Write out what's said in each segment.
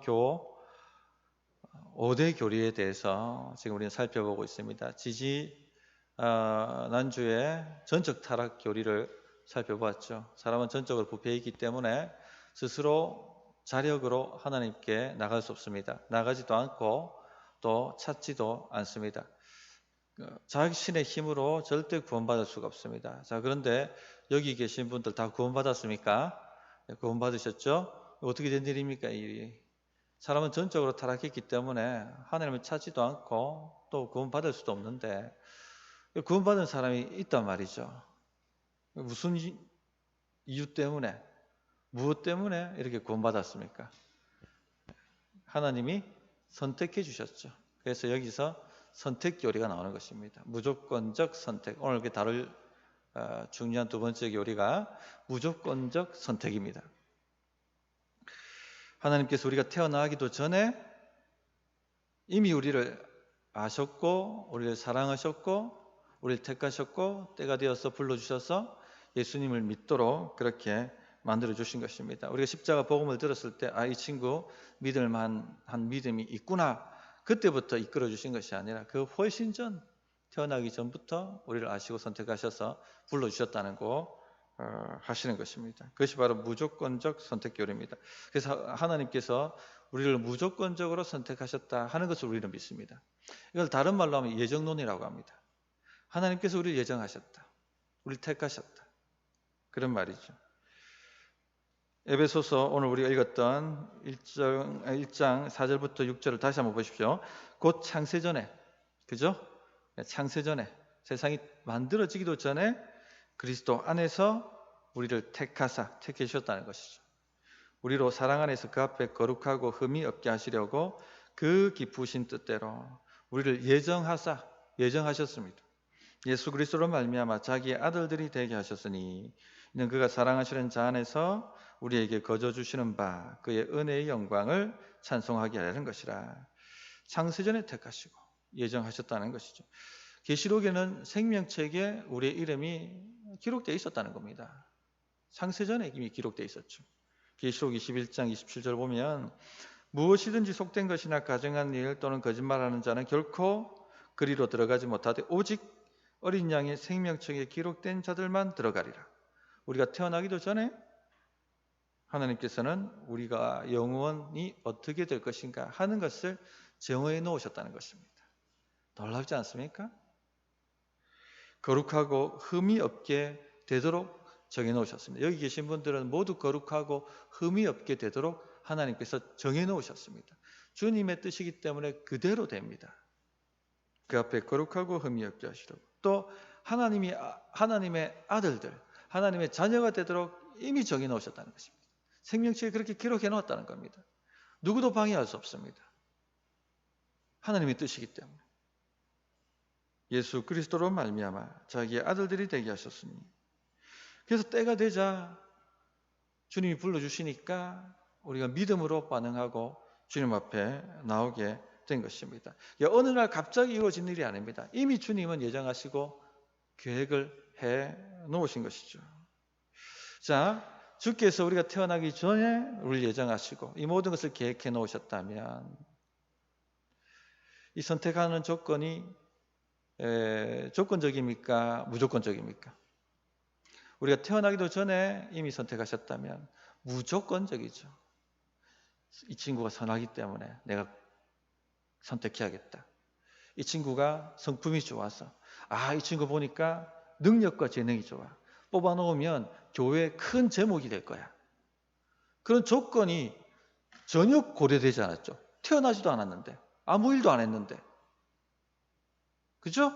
기독교 5대 교리에 대해서 지금 우리는 살펴보고 있습니다. 난주에 전적 타락 교리를 살펴보았죠. 사람은 전적으로 부패해 있기 때문에 스스로 자력으로 하나님께 나갈 수 없습니다. 나가지도 않고 또 찾지도 않습니다. 자신의 힘으로 절대 구원받을 수가 없습니다. 자, 그런데 여기 계신 분들 다 구원받았습니까? 구원받으셨죠? 어떻게 된 일입니까? 이 사람은 전적으로 타락했기 때문에 하나님을 찾지도 않고 또 구원받을 수도 없는데 구원받은 사람이 있단 말이죠. 무슨 이유 때문에, 무엇 때문에 이렇게 구원받았습니까? 하나님이 선택해 주셨죠. 그래서 여기서 선택 교리가 나오는 것입니다. 무조건적 선택. 오늘 다룰 중요한 두 번째 교리가 무조건적 선택입니다. 하나님께서 우리가 태어나기도 전에 이미 우리를 아셨고 우리를 사랑하셨고 우리를 택하셨고 때가 되어서 불러주셔서 예수님을 믿도록 그렇게 만들어주신 것입니다. 우리가 십자가 복음을 들었을 때 이 친구 믿을 만한 믿음이 있구나, 그때부터 이끌어주신 것이 아니라 그 훨씬 전, 태어나기 전부터 우리를 아시고 선택하셔서 불러주셨다는 거 하시는 것입니다. 그것이 바로 무조건적 선택 교리입니다. 그래서 하나님께서 우리를 무조건적으로 선택하셨다 하는 것을 우리는 믿습니다. 이걸 다른 말로 하면 예정론이라고 합니다. 하나님께서 우리를 예정하셨다, 우리를 택하셨다, 그런 말이죠. 에베소서 오늘 우리가 읽었던 1장 4절부터 6절을 다시 한번 보십시오. 곧 창세전에, 그죠? 창세전에, 세상이 만들어지기도 전에 그리스도 안에서 우리를 택해 주셨다는 것이죠. 우리로 사랑 안에서 그 앞에 거룩하고 흠이 없게 하시려고 그 기쁘신 뜻대로 우리를 예정하셨습니다. 예수 그리스도로 말미암아 자기의 아들들이 되게 하셨으니 이는 그가 사랑하시는 자 안에서 우리에게 거저 주시는 바 그의 은혜의 영광을 찬송하게 하려는 것이라. 창세전에 택하시고 예정하셨다는 것이죠. 계시록에는 생명책에 우리의 이름이 기록되어 있었다는 겁니다. 창세전에 이미 기록되어 있었죠. 계시록 21장 27절 보면 무엇이든지 속된 것이나 가증한 일 또는 거짓말하는 자는 결코 그리로 들어가지 못하되 오직 어린 양의 생명책에 기록된 자들만 들어가리라. 우리가 태어나기도 전에 하나님께서는 우리가 영원히 어떻게 될 것인가 하는 것을 정해 놓으셨다는 것입니다. 놀랍지 않습니까? 거룩하고 흠이 없게 되도록 정해 놓으셨습니다. 여기 계신 분들은 모두 거룩하고 흠이 없게 되도록 하나님께서 정해 놓으셨습니다. 주님의 뜻이기 때문에 그대로 됩니다. 그 앞에 거룩하고 흠이 없게 하시려고. 또 하나님의 아들들, 하나님의 자녀가 되도록 이미 정해 놓으셨다는 것입니다. 생명책에 그렇게 기록해 놓았다는 겁니다. 누구도 방해할 수 없습니다. 하나님의 뜻이기 때문에. 예수 그리스도로 말미암아 자기의 아들들이 되게 하셨으니, 그래서 때가 되자 주님이 불러주시니까 우리가 믿음으로 반응하고 주님 앞에 나오게 된 것입니다. 어느 날 갑자기 이루어진 일이 아닙니다. 이미 주님은 예정하시고 계획을 해 놓으신 것이죠. 자, 주께서 우리가 태어나기 전에 우리를 예정하시고 이 모든 것을 계획해 놓으셨다면 이 선택하는 조건이 조건적입니까? 무조건적입니까? 우리가 태어나기도 전에 이미 선택하셨다면 무조건적이죠. 이 친구가 선하기 때문에 내가 선택해야겠다. 이 친구가 성품이 좋아서, 이 친구 보니까 능력과 재능이 좋아, 뽑아놓으면 교회에 큰 제목이 될 거야. 그런 조건이 전혀 고려되지 않았죠. 태어나지도 않았는데, 아무 일도 안 했는데, 그죠?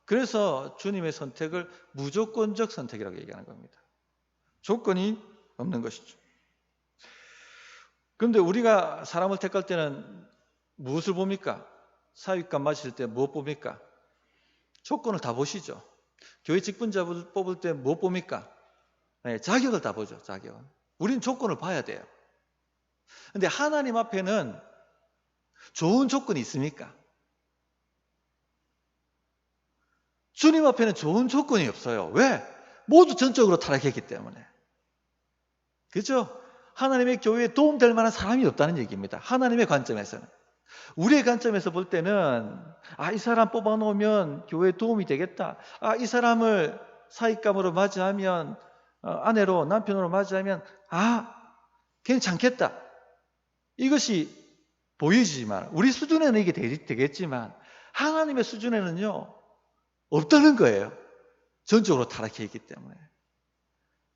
그래서 주님의 선택을 무조건적 선택이라고 얘기하는 겁니다. 조건이 없는 것이죠. 그런데 우리가 사람을 택할 때는 무엇을 봅니까? 사윗감 마실 때 무엇 봅니까? 조건을 다 보시죠. 교회 직분자 뽑을 때 무엇 봅니까? 자격을 다 보죠. 자격. 우리는 조건을 봐야 돼요. 그런데 하나님 앞에는 좋은 조건이 있습니까? 주님 앞에는 좋은 조건이 없어요. 왜? 모두 전적으로 타락했기 때문에. 그죠? 하나님의 교회에 도움될 만한 사람이 없다는 얘기입니다. 하나님의 관점에서는. 우리의 관점에서 볼 때는 이 사람 뽑아놓으면 교회에 도움이 되겠다. 이 사람을 사익감으로 맞이하면 아내로 남편으로 맞이하면 괜찮겠다. 이것이 보이지만 우리 수준에는 이게 되겠지만 하나님의 수준에는요 없다는 거예요. 전적으로 타락해 있기 때문에.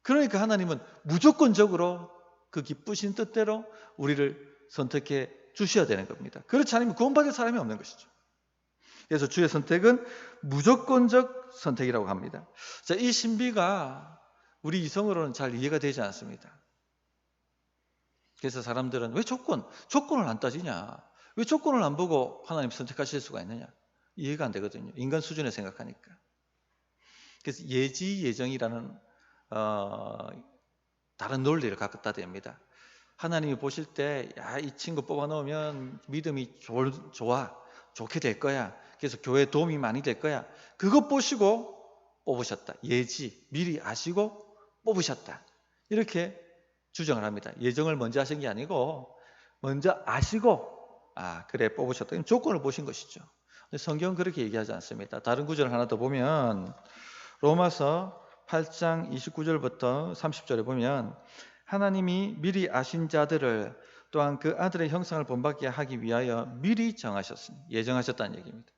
그러니까 하나님은 무조건적으로 그 기쁘신 뜻대로 우리를 선택해 주셔야 되는 겁니다. 그렇지 않으면 구원받을 사람이 없는 것이죠. 그래서 주의 선택은 무조건적 선택이라고 합니다. 자, 이 신비가 우리 이성으로는 잘 이해가 되지 않습니다. 그래서 사람들은 왜 조건을 안 따지냐? 왜 조건을 안 보고 하나님 선택하실 수가 있느냐? 이해가 안 되거든요. 인간 수준에 생각하니까. 그래서 예지예정이라는 다른 논리를 갖다 댑니다. 하나님이 보실 때 이 친구 뽑아놓으면 믿음이 좋게 될 거야. 그래서 교회에 도움이 많이 될 거야. 그것 보시고 뽑으셨다. 예지, 미리 아시고 뽑으셨다. 이렇게 주장을 합니다. 예정을 먼저 하신 게 아니고 먼저 아시고 그래 뽑으셨다. 조건을 보신 것이죠. 성경은 그렇게 얘기하지 않습니다. 다른 구절 하나 더 보면 로마서 8장 29절부터 30절에 보면 하나님이 미리 아신 자들을 또한 그 아들의 형상을 본받게 하기 위하여 미리 정하셨으니 예정하셨다는 얘기입니다.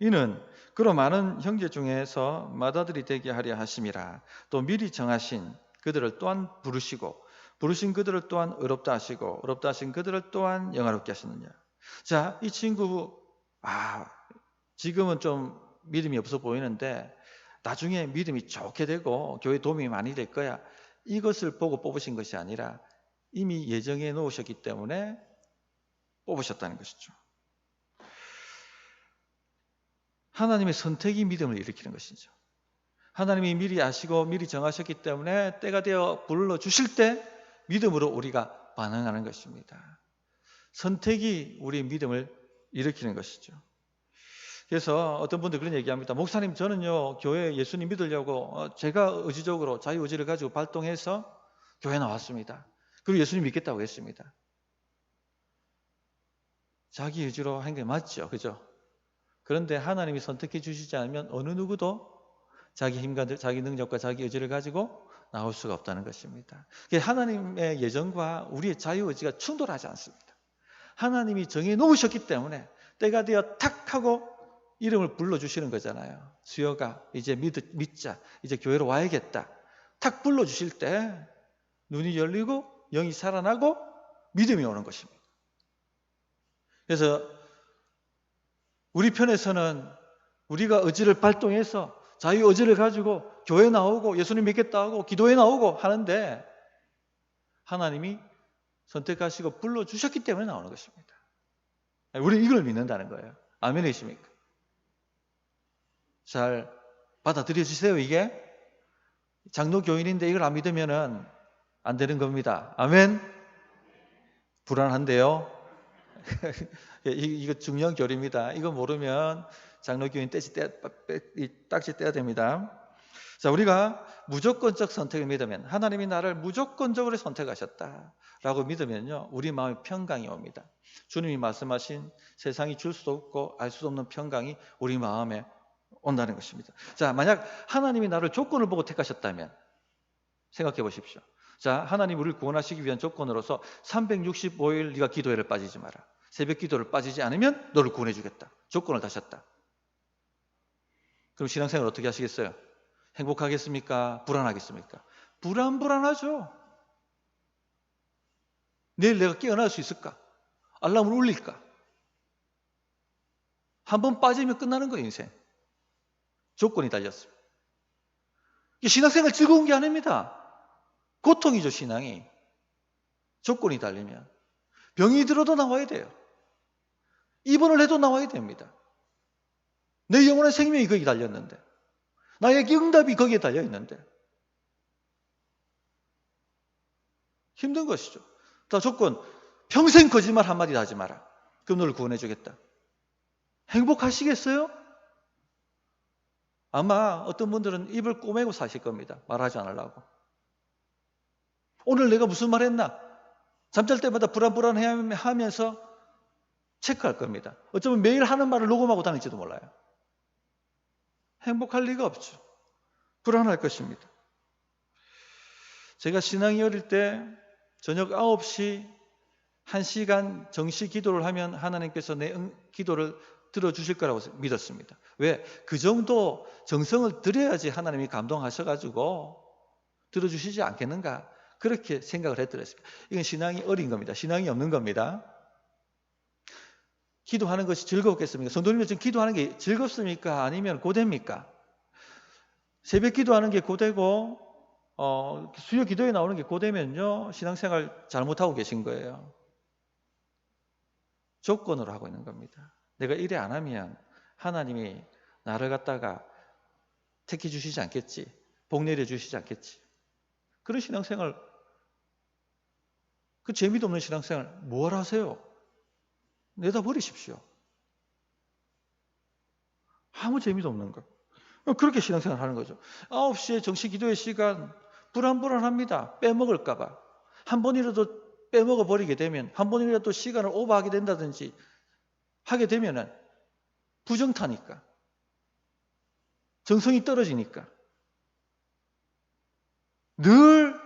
이는 그로 많은 형제 중에서 맏아들이 되게 하려 하심이라. 또 미리 정하신 그들을 또한 부르신 그들을 또한 의롭다 하시고 의롭다 하신 그들을 또한 영화롭게 하시느냐. 자, 이 친구 지금은 좀 믿음이 없어 보이는데 나중에 믿음이 좋게 되고 교회 도움이 많이 될 거야. 이것을 보고 뽑으신 것이 아니라 이미 예정해 놓으셨기 때문에 뽑으셨다는 것이죠. 하나님의 선택이 믿음을 일으키는 것이죠. 하나님이 미리 아시고 미리 정하셨기 때문에 때가 되어 불러주실 때 믿음으로 우리가 반응하는 것입니다. 선택이 우리의 믿음을 일으키는 것이죠. 그래서 어떤 분들 그런 얘기합니다. 목사님, 저는요 교회 예수님 믿으려고 제가 의지적으로 자유의지를 가지고 발동해서 교회 나왔습니다. 그리고 예수님 믿겠다고 했습니다. 자기 의지로 한 게 맞죠, 그죠? 그런데 하나님이 선택해 주시지 않으면 어느 누구도 자기 힘과 자기 능력과 자기 의지를 가지고 나올 수가 없다는 것입니다. 하나님의 예정과 우리의 자유의지가 충돌하지 않습니다. 하나님이 정해 놓으셨기 때문에 때가 되어 탁 하고 이름을 불러주시는 거잖아요. 수여가 이제 믿자, 이제 교회로 와야겠다. 탁 불러주실 때 눈이 열리고 영이 살아나고 믿음이 오는 것입니다. 그래서 우리 편에서는 우리가 의지를 발동해서 자유 의지를 가지고 교회 나오고 예수님 믿겠다 하고 기도에 나오고 하는데 하나님이 선택하시고 불러주셨기 때문에 나오는 것입니다. 우리는 이걸 믿는다는 거예요. 아멘이십니까? 잘 받아들여 주세요. 이게 장로교인인데 이걸 안 믿으면 안 되는 겁니다. 아멘. 불안한데요. 이거 중요한 교리입니다. 이거 모르면 장로교인 딱지 떼야 됩니다. 자, 우리가 무조건적 선택을 믿으면 하나님이 나를 무조건적으로 선택하셨다라고 믿으면요 우리 마음에 평강이 옵니다. 주님이 말씀하신 세상이 줄 수도 없고 알 수도 없는 평강이 우리 마음에 온다는 것입니다. 자, 만약 하나님이 나를 조건을 보고 택하셨다면 생각해 보십시오. 자, 하나님 우리를 구원하시기 위한 조건으로서 365일 네가 기도회를 빠지지 마라. 새벽 기도를 빠지지 않으면 너를 구원해 주겠다. 조건을 다셨다. 그럼 신앙생활 어떻게 하시겠어요? 행복하겠습니까? 불안하겠습니까? 불안하죠. 내일 내가 깨어날 수 있을까? 알람을 울릴까? 한번 빠지면 끝나는 거예요, 인생. 조건이 달렸습니다. 신앙생활 즐거운 게 아닙니다. 고통이죠, 신앙이. 조건이 달리면. 병이 들어도 나와야 돼요. 입원을 해도 나와야 됩니다. 내 영혼의 생명이 거기에 달렸는데, 나의 응답이 거기에 달려있는데 힘든 것이죠. 다 조건, 평생 거짓말 한마디 하지 마라. 그럼 너를 구원해 주겠다. 행복하시겠어요? 아마 어떤 분들은 입을 꼬매고 사실 겁니다. 말하지 않으려고. 오늘 내가 무슨 말 했나? 잠잘 때마다 불안불안해하면서 체크할 겁니다. 어쩌면 매일 하는 말을 녹음하고 다닐지도 몰라요. 행복할 리가 없죠. 불안할 것입니다. 제가 신앙이 어릴 때 저녁 9시 1시간 정시 기도를 하면 하나님께서 내 기도를 들어주실 거라고 믿었습니다. 왜? 그 정도 정성을 들여야지 하나님이 감동하셔가지고 들어주시지 않겠는가? 그렇게 생각을 했더랬습니다. 이건 신앙이 어린 겁니다. 신앙이 없는 겁니다. 기도하는 것이 즐겁겠습니까? 성도님들 지금 기도하는 게 즐겁습니까? 아니면 고됩니까? 새벽 기도하는 게 고되고 수요 기도에 나오는 게 고되면요, 신앙생활 잘못하고 계신 거예요. 조건으로 하고 있는 겁니다. 내가 이래 안 하면 하나님이 나를 갖다가 택해 주시지 않겠지, 복 내려 주시지 않겠지. 그런 신앙생활, 그 재미도 없는 신앙생활 뭘 하세요? 내다버리십시오. 아무 재미도 없는 거. 그렇게 신앙생활 하는 거죠. 9시에 정시 기도의 시간 불안합니다. 빼먹을까 봐. 한 번이라도 빼먹어 버리게 되면, 한 번이라도 시간을 오버하게 된다든지 하게 되면은 부정타니까, 정성이 떨어지니까 늘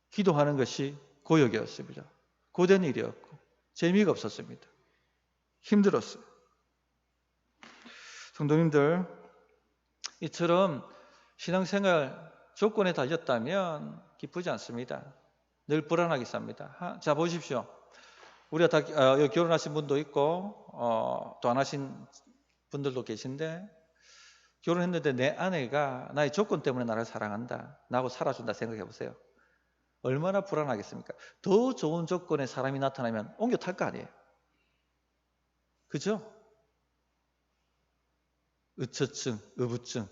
기도하는 것이 고역이었습니다. 고된 일이었고 재미가 없었습니다. 힘들었어요. 성도님들, 이처럼 신앙생활 조건에 달렸다면 기쁘지 않습니다. 늘 불안하게 삽니다. 자, 보십시오. 우리가 다 여기 결혼하신 분도 있고 또 안 하신 분들도 계신데, 결혼했는데 내 아내가 나의 조건 때문에 나를 사랑한다, 나하고 살아준다 생각해 보세요. 얼마나 불안하겠습니까? 더 좋은 조건의 사람이 나타나면 옮겨 탈 거 아니에요. 그죠? 의처증, 의부증.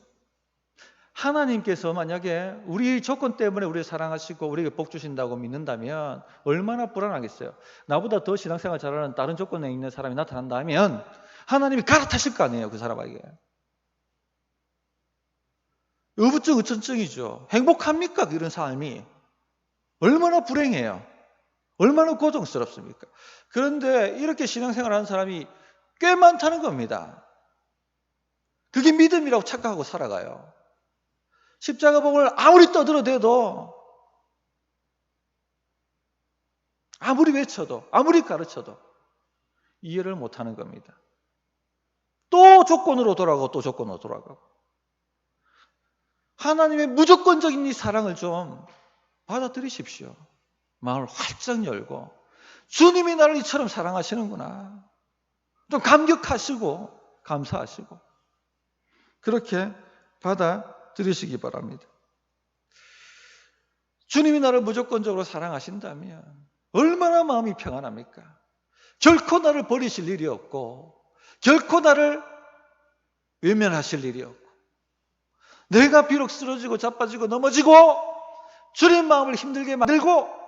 하나님께서 만약에 우리 조건 때문에 우리를 사랑하시고 우리에게 복 주신다고 믿는다면 얼마나 불안하겠어요. 나보다 더 신앙생활 잘하는 다른 조건에 있는 사람이 나타난다면 하나님이 갈아타실 거 아니에요, 그 사람에게. 의부증, 의처증이죠. 행복합니까? 이런 삶이. 얼마나 불행해요. 얼마나 고통스럽습니까? 그런데 이렇게 신앙생활하는 사람이 꽤 많다는 겁니다. 그게 믿음이라고 착각하고 살아가요. 십자가복을 아무리 떠들어대도, 아무리 외쳐도, 아무리 가르쳐도 이해를 못하는 겁니다. 또 조건으로 돌아가고 또 조건으로 돌아가고. 하나님의 무조건적인 이 사랑을 좀 받아들이십시오. 마음을 활짝 열고, 주님이 나를 이처럼 사랑하시는구나, 좀 감격하시고 감사하시고 그렇게 받아들이시기 바랍니다. 주님이 나를 무조건적으로 사랑하신다면 얼마나 마음이 평안합니까? 결코 나를 버리실 일이 없고 결코 나를 외면하실 일이 없고, 내가 비록 쓰러지고 자빠지고 넘어지고 주님 마음을 힘들게 만들고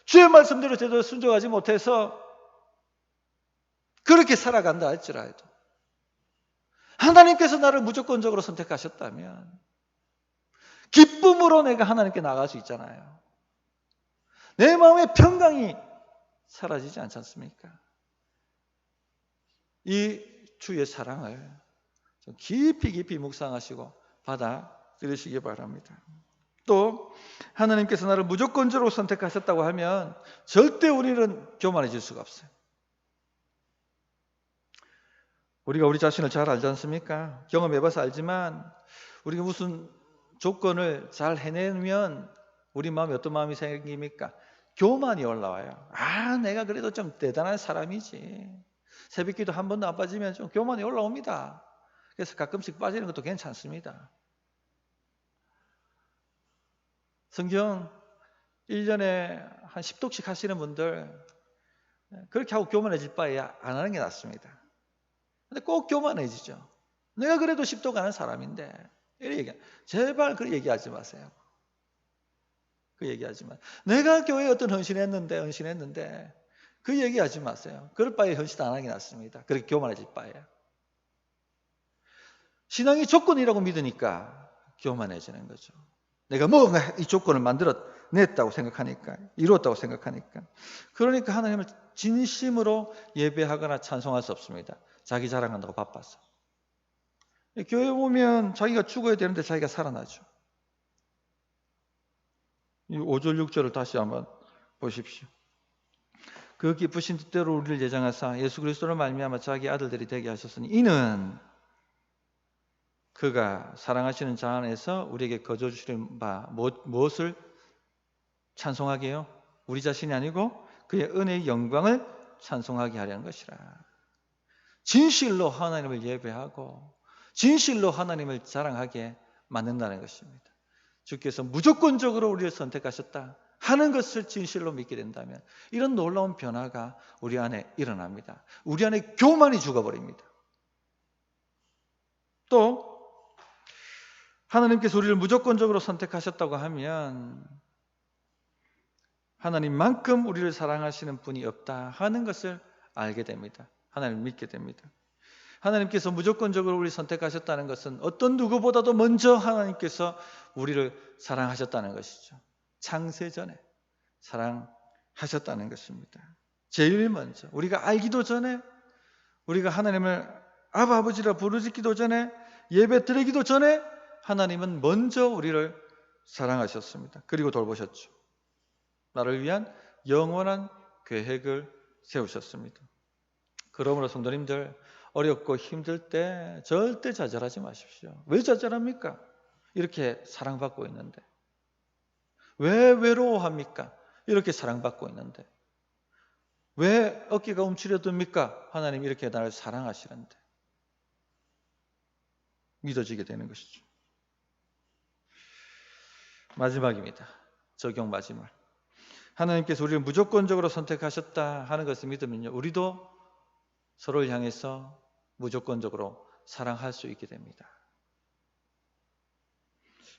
주의 말씀대로 제대로 순종하지 못해서 그렇게 살아간다 할지라도 하나님께서 나를 무조건적으로 선택하셨다면 기쁨으로 내가 하나님께 나갈 수 있잖아요. 내 마음의 평강이 사라지지 않지 않습니까? 이 주의 사랑을 좀 깊이 묵상하시고 받아들이시기 바랍니다. 또 하나님께서 나를 무조건적으로 선택하셨다고 하면 절대 우리는 교만해질 수가 없어요. 우리가 우리 자신을 잘 알지 않습니까? 경험해봐서 알지만 우리가 무슨 조건을 잘 해내면 우리 마음에 어떤 마음이 생깁니까? 교만이 올라와요. 내가 그래도 좀 대단한 사람이지. 새벽기도 한 번도 안 빠지면 좀 교만이 올라옵니다. 그래서 가끔씩 빠지는 것도 괜찮습니다. 성경 1년에 한 10독씩 하시는 분들, 그렇게 하고 교만해질 바에 안 하는 게 낫습니다. 근데 꼭 교만해지죠. 내가 그래도 10독 하는 사람인데 이렇게 제발 그 얘기하지 마세요. 그 얘기하지 마세요. 내가 교회에 어떤 헌신했는데 그 얘기하지 마세요. 그럴 바에 헌신 안 하는 게 낫습니다. 그렇게 교만해질 바에. 신앙이 조건이라고 믿으니까 교만해지는 거죠. 내가 뭔가 이 조건을 냈다고 생각하니까, 이루었다고 생각하니까. 그러니까 하나님을 진심으로 예배하거나 찬송할 수 없습니다. 자기 자랑한다고 바빠서. 교회 오면 자기가 죽어야 되는데 자기가 살아나죠. 이 5절 6절을 다시 한번 보십시오. 그 기쁘신 뜻대로 우리를 예정하사 예수 그리스도를 말미암아 자기 아들들이 되게 하셨으니 이는 그가 사랑하시는 자 안에서 우리에게 거저 주시는 바 무엇을 찬송하게요? 우리 자신이 아니고 그의 은혜의 영광을 찬송하게 하려는 것이라. 진실로 하나님을 예배하고 진실로 하나님을 자랑하게 만든다는 것입니다. 주께서 무조건적으로 우리를 선택하셨다 하는 것을 진실로 믿게 된다면 이런 놀라운 변화가 우리 안에 일어납니다. 우리 안에 교만이 죽어버립니다. 또 하나님께서 우리를 무조건적으로 선택하셨다고 하면 하나님만큼 우리를 사랑하시는 분이 없다 하는 것을 알게 됩니다. 하나님을 믿게 됩니다. 하나님께서 무조건적으로 우리를 선택하셨다는 것은 어떤 누구보다도 먼저 하나님께서 우리를 사랑하셨다는 것이죠. 창세전에 사랑하셨다는 것입니다. 제일 먼저 우리가 알기도 전에, 우리가 하나님을 아바 아버지라 부르짖기도 전에, 예배 드리기도 전에 하나님은 먼저 우리를 사랑하셨습니다. 그리고 돌보셨죠. 나를 위한 영원한 계획을 세우셨습니다. 그러므로 성도님들, 어렵고 힘들 때 절대 좌절하지 마십시오. 왜 좌절합니까? 이렇게 사랑받고 있는데. 왜 외로워합니까? 이렇게 사랑받고 있는데. 왜 어깨가 움츠려듭니까? 하나님 이렇게 나를 사랑하시는데. 믿어지게 되는 것이죠. 마지막입니다. 적용 마지막. 하나님께서 우리를 무조건적으로 선택하셨다 하는 것을 믿으면요, 우리도 서로를 향해서 무조건적으로 사랑할 수 있게 됩니다.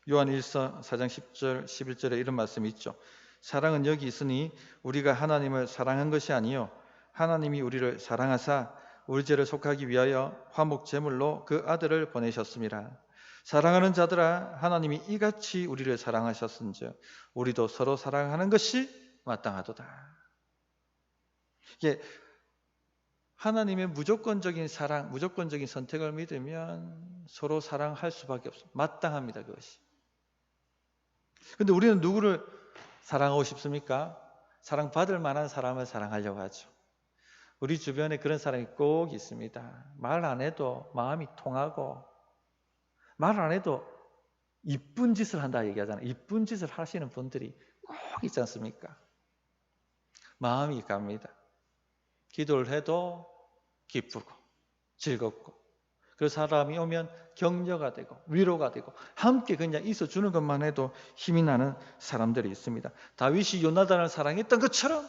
요한 1서 4장 10절 11절에 이런 말씀이 있죠. 사랑은 여기 있으니 우리가 하나님을 사랑한 것이 아니요 하나님이 우리를 사랑하사 우리 죄를 속하기 위하여 화목 제물로 그 아들을 보내셨습니다. 사랑하는 자들아, 하나님이 이같이 우리를 사랑하셨은즉 우리도 서로 사랑하는 것이 마땅하도다. 이게 하나님의 무조건적인 사랑, 무조건적인 선택을 믿으면 서로 사랑할 수밖에 없습니다. 마땅합니다, 그것이. 근데 우리는 누구를 사랑하고 싶습니까? 사랑받을 만한 사람을 사랑하려고 하죠. 우리 주변에 그런 사람이 꼭 있습니다. 말 안 해도 마음이 통하고, 말 안 해도 이쁜 짓을 한다 얘기하잖아요. 이쁜 짓을 하시는 분들이 꼭 있지 않습니까? 마음이 갑니다. 기도를 해도 기쁘고 즐겁고, 그 사람이 오면 격려가 되고 위로가 되고 함께 그냥 있어주는 것만 해도 힘이 나는 사람들이 있습니다. 다윗이 요나단을 사랑했던 것처럼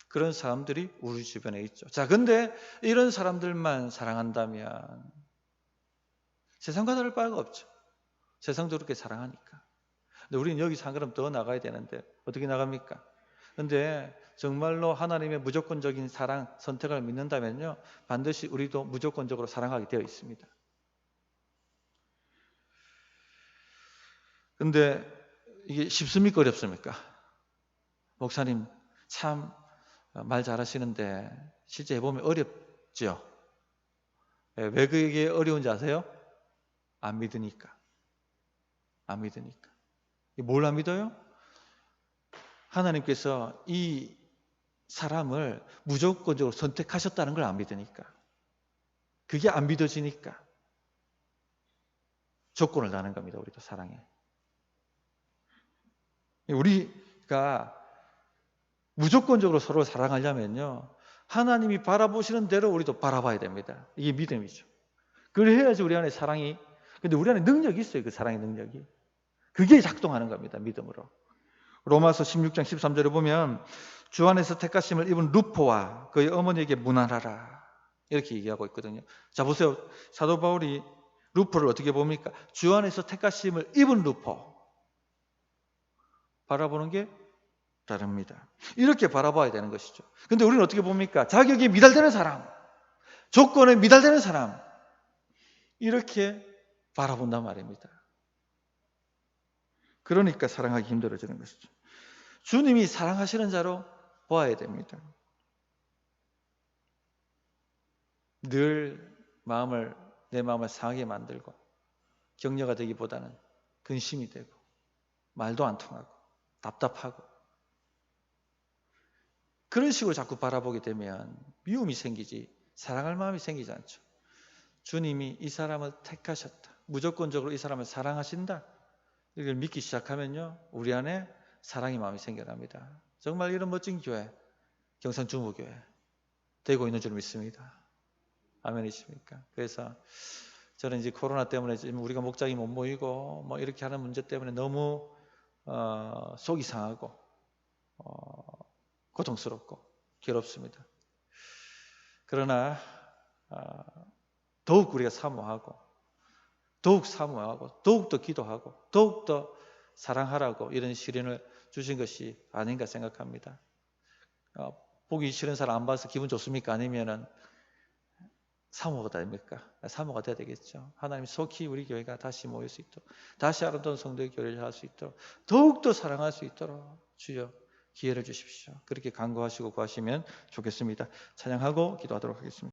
그런 사람들이 우리 주변에 있죠. 자, 근데 이런 사람들만 사랑한다면 세상과 다를 바가 없죠. 세상도 그렇게 사랑하니까. 근데 우리는 여기서 한 걸음 더 나가야 되는데 어떻게 나갑니까? 근데 정말로 하나님의 무조건적인 사랑, 선택을 믿는다면요, 반드시 우리도 무조건적으로 사랑하게 되어 있습니다. 근데 이게 쉽습니까? 어렵습니까? 목사님 참 말 잘하시는데 실제 해보면 어렵죠. 왜 그게 어려운지 아세요? 안 믿으니까. 안 믿으니까. 뭘 안 믿어요? 하나님께서 이 사람을 무조건적으로 선택하셨다는 걸 안 믿으니까. 그게 안 믿어지니까 조건을 다는 겁니다. 우리도 사랑에. 우리가 무조건적으로 서로 사랑하려면요, 하나님이 바라보시는 대로 우리도 바라봐야 됩니다. 이게 믿음이죠. 그래야지 우리 안에 사랑이, 근데 우리 안에 능력이 있어요. 그 사랑의 능력이. 그게 작동하는 겁니다. 믿음으로. 로마서 16장 13절에 보면 주 안에서 택하심을 입은 루포와 그의 어머니에게 문안하라 이렇게 얘기하고 있거든요. 자, 보세요. 사도 바울이 루포를 어떻게 봅니까? 주 안에서 택하심을 입은 루포. 바라보는 게 다릅니다. 이렇게 바라봐야 되는 것이죠. 근데 우리는 어떻게 봅니까? 자격이 미달되는 사람, 조건에 미달되는 사람, 이렇게 바라본단 말입니다. 그러니까 사랑하기 힘들어지는 것이죠. 주님이 사랑하시는 자로 보아야 됩니다. 늘 내 마음을 상하게 만들고 격려가 되기보다는 근심이 되고 말도 안 통하고 답답하고 그런 식으로 자꾸 바라보게 되면 미움이 생기지 사랑할 마음이 생기지 않죠. 주님이 이 사람을 택하셨다. 무조건적으로 이 사람을 사랑하신다. 이걸 믿기 시작하면요. 우리 안에 사랑의 마음이 생겨납니다. 정말 이런 멋진 교회, 경상중부교회 되고 있는 줄 믿습니다. 아멘이십니까? 그래서 저는 이제 코로나 때문에 지금 우리가 목장이 못 모이고 뭐 이렇게 하는 문제 때문에 너무 속이 상하고 고통스럽고 괴롭습니다. 그러나 더욱 우리가 사모하고 더욱 더 기도하고 더욱 더 사랑하라고 이런 시련을 주신 것이 아닌가 생각합니다. 보기 싫은 사람 안 봐서 기분 좋습니까? 아니면은 사모가 됩니까? 사모가 돼야 되겠죠. 하나님 속히 우리 교회가 다시 모일 수 있도록 다시 아름다운 성도의 교회를 할 수 있도록 더욱더 사랑할 수 있도록 주여 기회를 주십시오. 그렇게 간구하시고 구하시면 좋겠습니다. 찬양하고 기도하도록 하겠습니다.